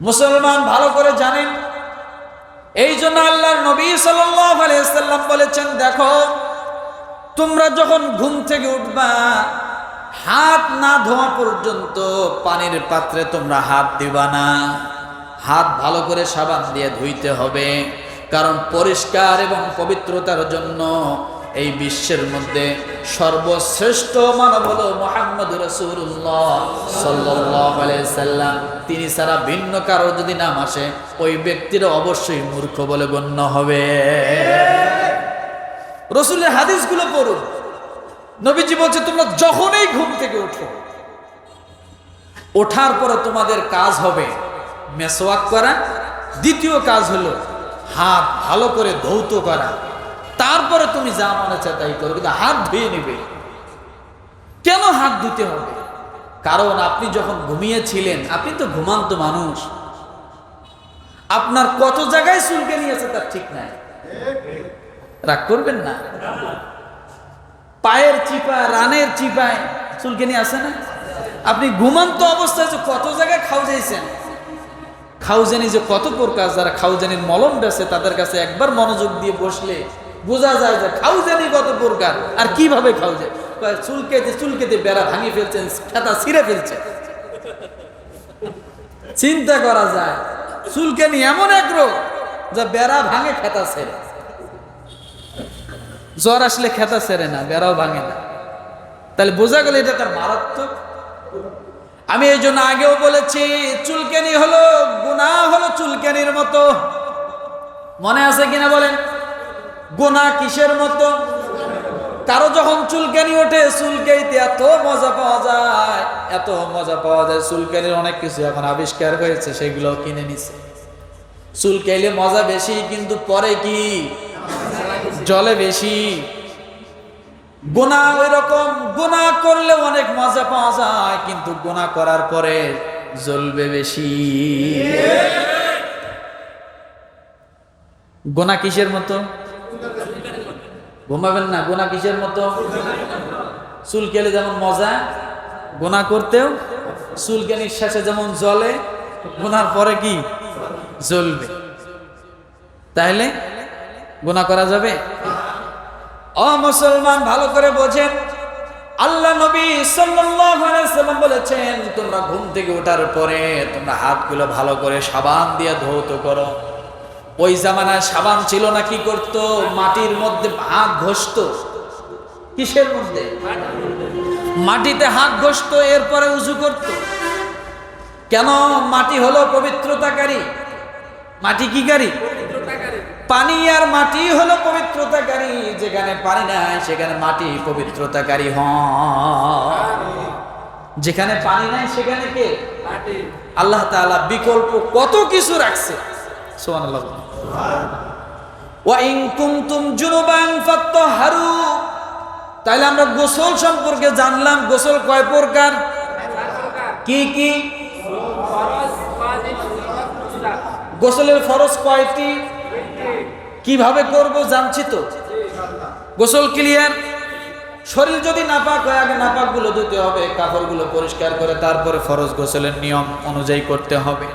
মুসলমান ভালো করে জানেন, এই জন্য আল্লাহর নবী সাল্লাল্লাহু আলাইহি ওয়াসাল্লাম বলেছেন, দেখো তোমরা যখন ঘুম থেকে উঠবা, হাত না ধোয়া পর্যন্ত পানির পাত্রে তোমরা হাত দিবা না। হাত ভালো করে সাবান দিয়ে ধুইতে হবে, কারণ পরিষ্কার এবং পবিত্রতার জন্য এই বিশ্বের মধ্যে সর্বশ্রেষ্ঠ মানব হলো মুহাম্মদ রাসূলুল্লাহ সাল্লাল্লাহু আলাইহি সাল্লাম। তিনি ছাড়া ভিন্ন কারো যদি নাম আসে, ওই ব্যক্তির অবশ্যই মূর্খ বলে গণ্য হবে। রাসূলের হাদিসগুলো পড়ুন, নবীজি বলছে তোমরা যখনই ঘুম থেকে ওঠো, ওঠার পরে তোমাদের কাজ হবে মেসওয়াক করা, দ্বিতীয় কাজ হলো হাত ভালো করে ধৌত করা, তারপরে তুমি যা মনে চায় তাই করো, কিন্তু হাত ধুয়ে নেবে। কেন হাত ধুতে হবে? কারণ আপনি যখন ঘুমিয়েছিলেন, আপনি তো ঘুমান্ত মানুষ, আপনার কত জায়গায় চুলকানি আছে তার ঠিক নাই। রাগ করবেন না, পায়ের চিপা, রানের চিপায় চুলকানি আছে না? আপনি ঘুমান্ত অবস্থায় যে কত জায়গায় খাওয়াইছেন, খাউজানি যে কত প্রকার, যারা খাউজানির মলম বেছে তাদের কাছে একবার মনোযোগ দিয়ে বসলে বোঝা যায় যে খাউজানি কত প্রকার আর কিভাবে খাউজানি। চুলকেতে চুলকেতে বেড়া ভাঙিয়ে ফেলছেন, খেতা ছিঁড়ে ফেলছেন। চিন্তা করা যায়, চুলকানি এমন এক রোগ যা বেড়া ভাঙে খেতা ছেড়ে। জ্বর আসলে খেতা ছেড়ে না, বেড়াও ভাঙে না, তাহলে বোঝা গেল এটা তার মারাত্মক। আমি এই জন্য আগেও বলেছি, চুলকানি হলো গুনাহ হলো চুলকানির মতো। মনে আছে কিনা বলেন? গুনাহ কিসের মতো? কারো যখন চুলকানি ওঠে, চুলকাইতে এত মজা পাওয়া যায়, এত মজা পাওয়া যায়। চুলকানির অনেক কিছু এখন আবিষ্কার হয়েছে, সেগুলো কিনে নিছে। চুলকাইলে মজা বেশি, কিন্তু পরে কি জলে বেশি। গুনাহ ওই রকম, গুনাহ করলে অনেক মজা পাওয়া যায়, কিন্তু গুনাহ করার পরে জ্বলবে বেশি। গুনাহ কিসের মতো? ঘুমাবেন না, গুনাহ কিসের মতো? চুলকালে যেমন মজা, গুনাহ করতেও চুলকানির শেষে যেমন জ্বলে, গুনার পরে কি জ্বলবে। তাহলে গুনাহ করা যাবে? ও মুসলমান ভালো করে বোঝেন, আল্লাহ নবী সাল্লাল্লাহু আলাইহি ওয়াসাল্লাম বলেছেন, তোমরা ঘুম থেকে ওঠার পরে তোমরা হাতগুলো ভালো করে সাবান দিয়ে ধৌত করো। ওই জামানায় সাবান ছিল না, কি করত? মাটির মধ্যে হাত ঘষতো। কিসের মধ্যে? মাটিতে হাত ঘষতো, এরপরে উযু করত। কেন? মাটি হলো পবিত্রতাকারী। মাটি কি কারী? পানি আর মাটি হলো পবিত্রতাকারী। যেখানে পানি নাই সেখানে মাটি পবিত্রতাকারী হয়, যেখানে পানি নাই সেখানে কে? মাটি। আল্লাহ তাআলা বিকল্প কত কিছু রাখছে। সুবহানাল্লাহ। ওয়া ইন কুনতুম জুনুবান ফাত্তাহহারু। তাইলে আমরা গোসল সম্পর্কে জানলাম। গোসল কয় প্রকার? কি কি? গোসলের ফরজ কয়টি? কিভাবে করব জানছি তো। গোসল ক্লিয়ার? শরীর যদি নাপাক হয়, আগে নাপাকগুলো ধুতে হবে, কাপড়গুলো পরিষ্কার করে তারপরে ফরজ গোসলের নিয়ম অনুযায়ী করতে হবে।